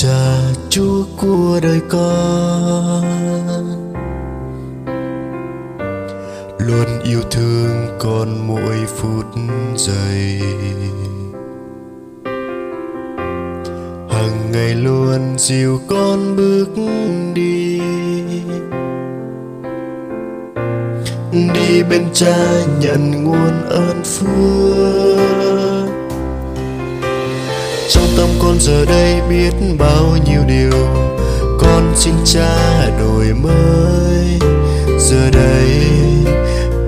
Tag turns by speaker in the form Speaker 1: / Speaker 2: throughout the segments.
Speaker 1: Cha Chúa của đời con luôn yêu thương con mỗi phút giây, hàng ngày luôn dìu con bước đi bên Cha nhận nguồn ơn phước. Trong tâm con giờ đây biết bao nhiêu điều, con xin Cha đổi mới. Giờ đây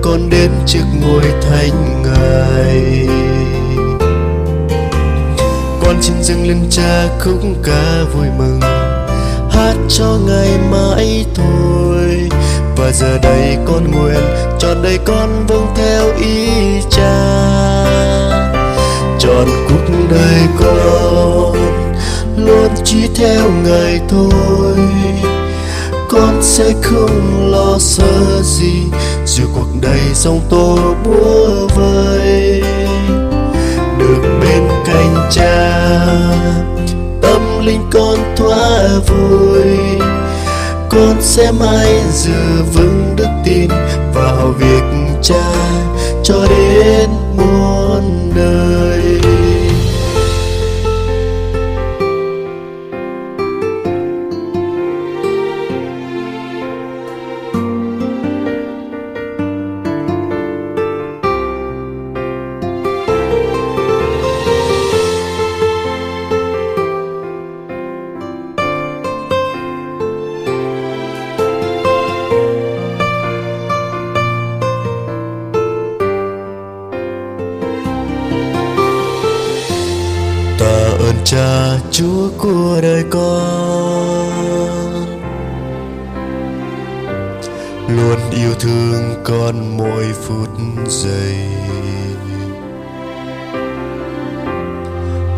Speaker 1: con đến trước ngôi thánh Ngài, con xin dâng lên Cha khúc ca vui mừng, hát cho Ngài mãi thôi. Và giờ đây con nguyện trọn đời con vâng theo ý Cha, trọn cuộc đời con luôn chỉ theo Ngài thôi. Con sẽ không lo sợ gì dù cuộc đời sóng tố bủa vây. Được bên cạnh Cha tâm linh con thỏa vui, con sẽ mãi giữ vững đức tin vào việc Cha cho đến muôn đời. Ơn Cha Chúa của đời con luôn yêu thương con mỗi phút giây,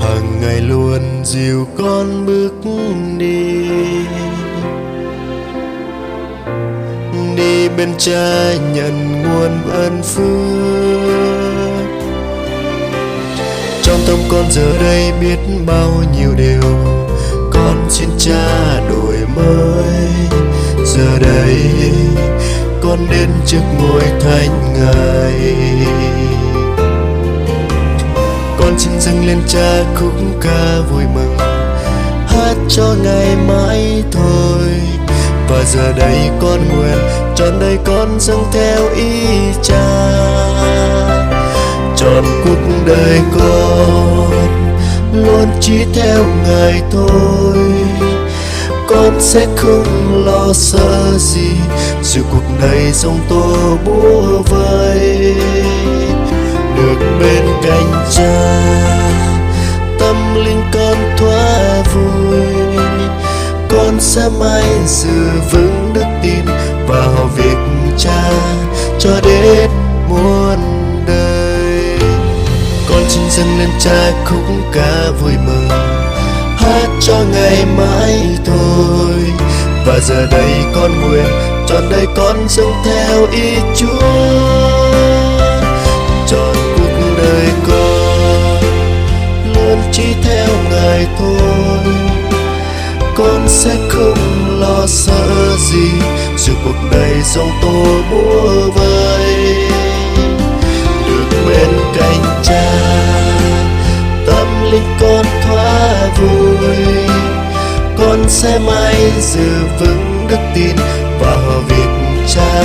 Speaker 1: hàng ngày luôn dìu con bước đi bên Cha nhận nguồn ơn phước. Trong tâm con giờ đây biết bao nhiêu điều, con xin Cha đổi mới. Giờ đây con đến trước ngôi thánh Ngài, con xin dâng lên Cha khúc ca vui mừng, hát cho Ngài mãi thôi. Và giờ đây con nguyện trọn đời con dâng theo ý Cha, trọn cuộc đời con luôn chỉ theo Ngài thôi. Con sẽ không lo sợ gì dù cuộc đời sóng tố bủa vây. Được bên cạnh Cha tâm linh con thỏa vui, con sẽ mãi giữ vững đức tin vào việc Cha cho đến muôn đời. Con xin dâng lên Cha khúc ca vui mừng, hát cho Ngài mãi thôi. Và giờ đây con nguyện trọn đời con dâng theo ý Chúa, trọn cuộc đời con luôn chỉ theo Ngài thôi. Con sẽ không lo sợ gì dù cuộc đời sóng tố bủa vây. Được bên cạnh Cha tâm linh con thỏa vui, con sẽ mãi giữ vững đức tin vào việc Cha